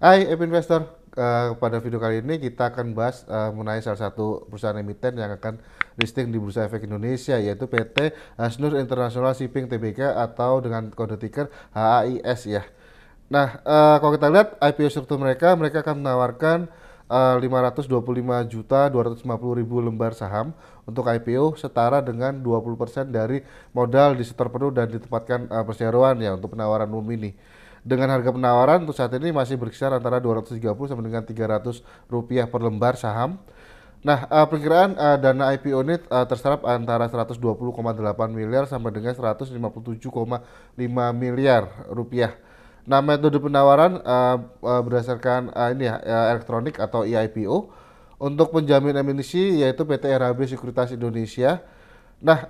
Hai Investor, pada video kali ini kita akan bahas mengenai salah satu perusahaan emiten yang akan listing di Bursa Efek Indonesia, yaitu PT Hasnur International Shipping Tbk atau dengan kode ticker HAIS ya. Nah, kalau kita lihat IPO struktur mereka akan menawarkan 525.250.000 lembar saham untuk IPO setara dengan 20% dari modal di setor penuh dan ditempatkan perseroan ya untuk penawaran umum ini. Dengan harga penawaran untuk saat ini masih berkisar antara 230 sampai dengan 300 rupiah per lembar saham. Nah, perkiraan dana IPO ini terserap antara 120,8 miliar sampai dengan 157,5 miliar rupiah. Nah, metode penawaran berdasarkan ini ya elektronik atau eIPO. Untuk penjamin emisi yaitu PT RHB Sekuritas Indonesia. Nah,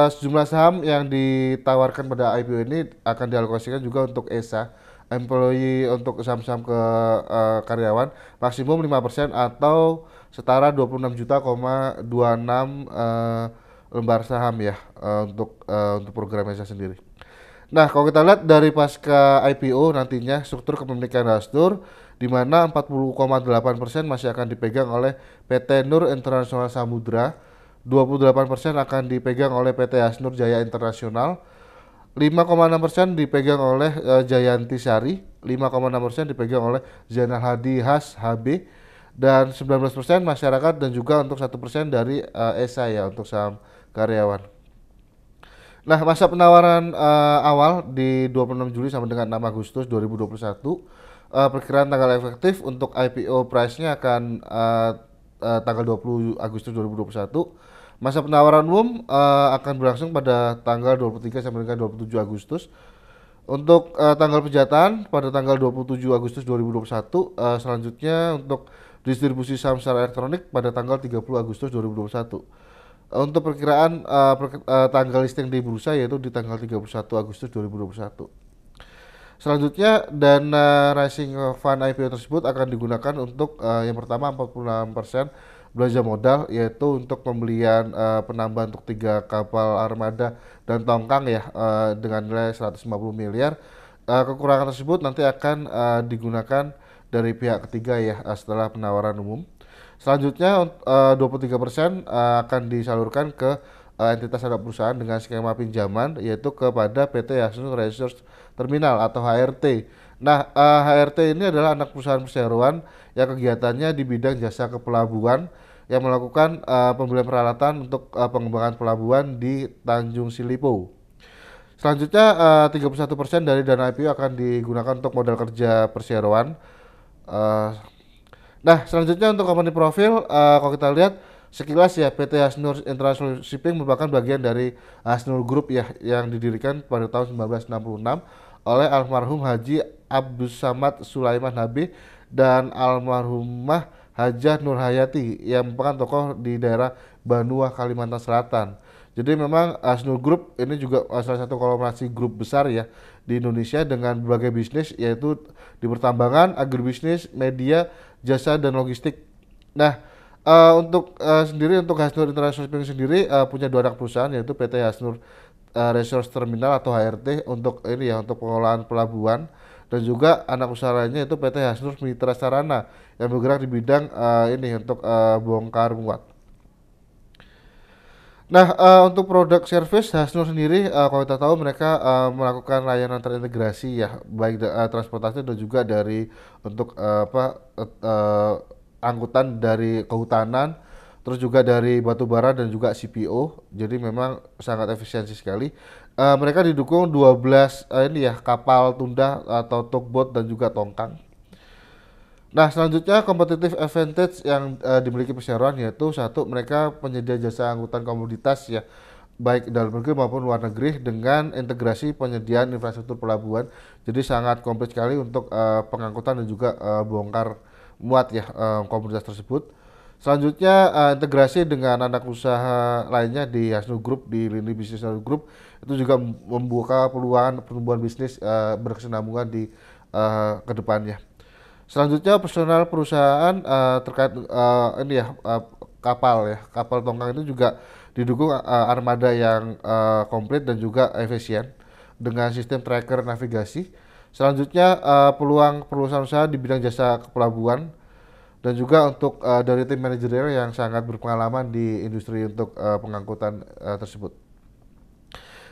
sejumlah saham yang ditawarkan pada IPO ini akan dialokasikan juga untuk ESA, employee untuk saham-saham ke karyawan maksimum 5% atau setara 26 juta,26 lembar saham ya untuk program ESA sendiri. Nah, kalau kita lihat dari pasca IPO nantinya struktur kepemilikan Hasnur di mana 40,8% masih akan dipegang oleh PT Nur Internasional Samudra, 28% akan dipegang oleh PT Hasnur Jaya Internasional, 5,6% dipegang oleh Jayanti Sari, 5,6% dipegang oleh Zainal Hadi Has HB, dan 19% masyarakat dan juga untuk 1% dari ESA ya untuk saham karyawan. Nah, masa penawaran awal di 26 Juli sampai dengan 6 Agustus 2021. Perkiraan tanggal efektif untuk IPO price-nya akan tanggal 20 Agustus 2021. Masa penawaran umum akan berlangsung pada tanggal 23 sampai dengan 27 Agustus. Untuk tanggal penyerahan pada tanggal 27 Agustus 2021, selanjutnya untuk distribusi saham secara elektronik pada tanggal 30 Agustus 2021. Untuk perkiraan tanggal listing di bursa yaitu di tanggal 31 Agustus 2021. Selanjutnya dana Rising Fund IPO tersebut akan digunakan untuk yang pertama 46% belanja modal yaitu untuk pembelian penambahan untuk 3 kapal armada dan tongkang ya dengan nilai 150 miliar. Kekurangan tersebut nanti akan digunakan dari pihak ketiga ya setelah penawaran umum. Selanjutnya 23% akan disalurkan ke entitas anak perusahaan dengan skema pinjaman yaitu kepada PT Hasnur Resource Terminal atau HRT. Nah, HRT ini adalah anak perusahaan perseroan yang kegiatannya di bidang jasa kepelabuhan yang melakukan pembelian peralatan untuk pengembangan pelabuhan di Tanjung Silipo. Selanjutnya 31% dari dana IPO akan digunakan untuk modal kerja perseroan. Uh, Nah, selanjutnya untuk company profil, kalau kita lihat sekilas ya PT Hasnur International Shipping merupakan bagian dari Hasnur Group ya yang didirikan pada tahun 1966 oleh almarhum Haji Abdus Samad Sulaiman HB dan almarhumah Hajah Nur Hayati yang merupakan tokoh di daerah Banua, Kalimantan Selatan. Jadi memang Hasnur Group ini juga salah satu konglomerasi grup besar ya di Indonesia dengan berbagai bisnis yaitu di pertambangan, agribisnis, media, jasa dan logistik. Nah, untuk Hasnur International Shipping sendiri punya dua anak perusahaan yaitu PT Hasnur Resource Terminal atau HRT untuk ini ya untuk pengelolaan pelabuhan dan juga anak usaha lainnya yaitu PT Hasnur Mitra Sarana yang bergerak di bidang ini untuk bongkar muat. Nah, untuk produk service Hasnur sendiri, kalau kita tahu mereka melakukan layanan terintegrasi ya, baik transportasi dan juga dari untuk angkutan dari kehutanan, terus juga dari batu bara dan juga CPO. Jadi memang sangat efisiensi sekali. Mereka didukung 12 ini ya kapal tunda atau tugboat dan juga tongkang. Nah, selanjutnya competitive advantage yang dimiliki perseroan yaitu satu mereka penyedia jasa angkutan komoditas ya baik dalam negeri maupun luar negeri dengan integrasi penyediaan infrastruktur pelabuhan. Jadi sangat komplit sekali untuk pengangkutan dan juga bongkar muat ya komoditas tersebut. Selanjutnya integrasi dengan anak usaha lainnya di Hasnu Group di lini bisnis Hasnu Group itu juga membuka peluang pertumbuhan bisnis berkesinambungan di kedepannya. Selanjutnya personal perusahaan terkait ini ya kapal tongkang itu juga didukung armada yang komplit dan juga efisien dengan sistem tracker navigasi. Selanjutnya peluang perusahaan usaha di bidang jasa kepelabuhan dan juga untuk dari tim manajerial yang sangat berpengalaman di industri untuk pengangkutan tersebut.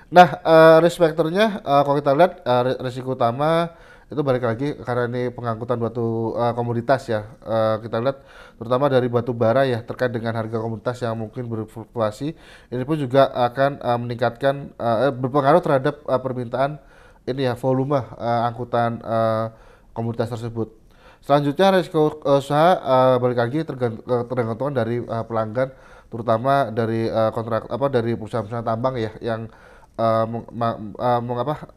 Nah, risk factor-nya kalau kita lihat risiko utama itu balik lagi karena ini pengangkutan batu komoditas ya. Kita lihat terutama dari batu bara ya terkait dengan harga komoditas yang mungkin berfluktuasi. Ini pun juga akan meningkatkan berpengaruh terhadap permintaan ini ya volume angkutan komoditas tersebut. Selanjutnya risiko usaha balik lagi tergantung dari pelanggan terutama dari kontrak dari perusahaan-perusahaan tambang ya yang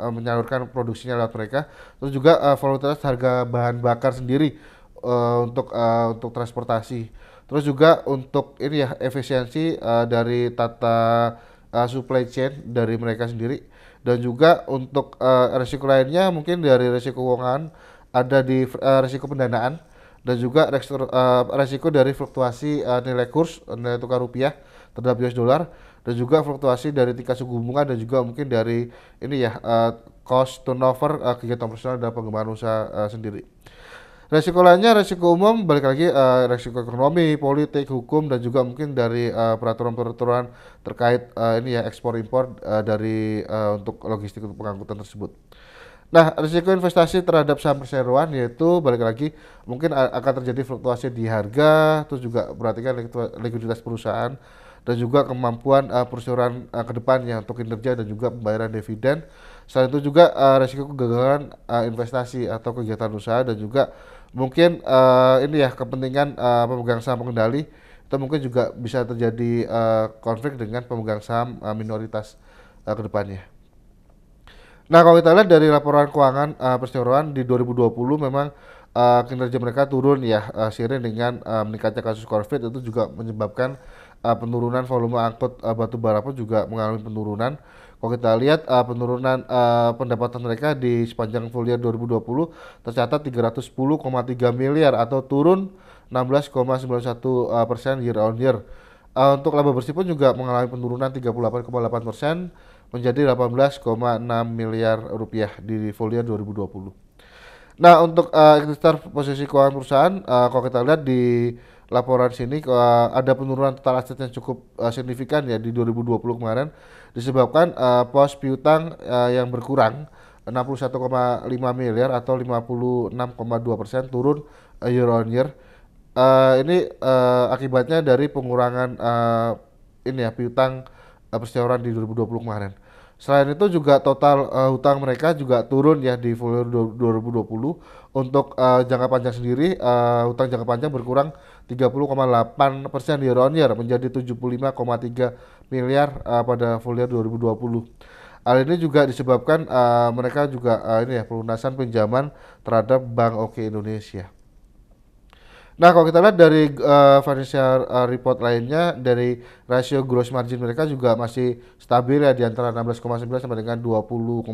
menyalurkan produksinya lewat mereka. Terus juga volatilitas harga bahan bakar sendiri untuk transportasi. Terus juga untuk ini ya efisiensi dari tata supply chain dari mereka sendiri dan juga untuk resiko lainnya mungkin dari resiko keuangan ada di resiko pendanaan dan juga resiko dari fluktuasi nilai kurs nilai tukar rupiah terhadap US dollar dan juga fluktuasi dari tingkat suku bunga dan juga mungkin dari ini ya cost turnover kegiatan operasional dan pengembangan usaha sendiri. Resiko lainnya resiko umum balik lagi resiko ekonomi, politik, hukum dan juga mungkin dari peraturan-peraturan terkait ini ya ekspor impor dari untuk logistik untuk pengangkutan tersebut. Nah, risiko investasi terhadap saham perseroan yaitu balik lagi mungkin akan terjadi fluktuasi di harga, terus juga perhatikan likuiditas perusahaan dan juga kemampuan perseroan ke depannya untuk kinerja dan juga pembayaran dividen. Selain itu juga risiko kegagalan investasi atau kegiatan usaha dan juga mungkin ini ya kepentingan pemegang saham pengendali itu mungkin juga bisa terjadi konflik dengan pemegang saham minoritas ke depannya. Nah, kalau kita lihat dari laporan keuangan perseroan di 2020 memang kinerja mereka turun ya seiring dengan meningkatnya kasus COVID itu juga menyebabkan penurunan volume angkut batu bara pun juga mengalami penurunan. Kalau kita lihat penurunan pendapatan mereka di sepanjang full year 2020 tercatat 310,3 miliar atau turun 16,91% year on year. Untuk laba bersih pun juga mengalami penurunan 38,8% menjadi 18,6 miliar rupiah di full year 2020. Nah, untuk investor posisi keuangan perusahaan, kalau kita lihat di laporan sini ada penurunan total aset yang cukup signifikan ya di 2020 kemarin disebabkan pos piutang yang berkurang 61,5 miliar atau 56,2% turun year on year. Ini akibatnya dari pengurangan ini ya piutang perseroan di 2020 kemarin. Selain itu juga total hutang mereka juga turun ya di full year 2020. Untuk jangka panjang sendiri hutang jangka panjang berkurang 30,8% year on year menjadi 75,3 miliar pada full year 2020. Hal ini juga disebabkan mereka juga ini ya pelunasan pinjaman terhadap Bank OK Indonesia. Nah, kalau kita lihat dari financial report lainnya, dari rasio gross margin mereka juga masih stabil ya di antara 16,9 sampai dengan 20,7%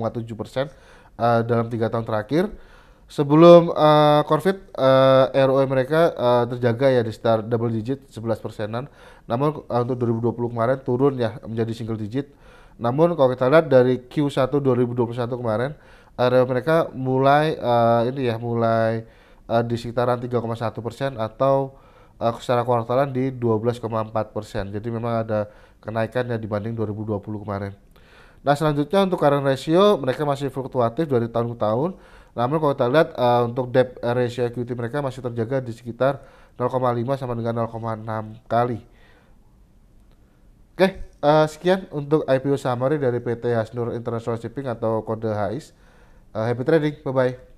dalam 3 tahun terakhir. Sebelum COVID, ROE mereka terjaga ya di sekitar double digit 11%-an. Namun untuk 2020 kemarin turun ya menjadi single digit. Namun kalau kita lihat dari Q1 2021 kemarin, ROE mereka mulai mulai di sekitaran 3,1% atau secara kuartalan di 12,4%. Jadi memang ada kenaikan ya dibanding 2020 kemarin. Nah, selanjutnya untuk current ratio mereka masih fluktuatif dari tahun ke tahun. Namun kalau kita lihat untuk debt ratio equity mereka masih terjaga di sekitar 0,5 sama dengan 0,6 kali. Oke, sekian untuk IPO summary dari PT Hasnur International Shipping atau kode HIS. Happy trading, bye bye.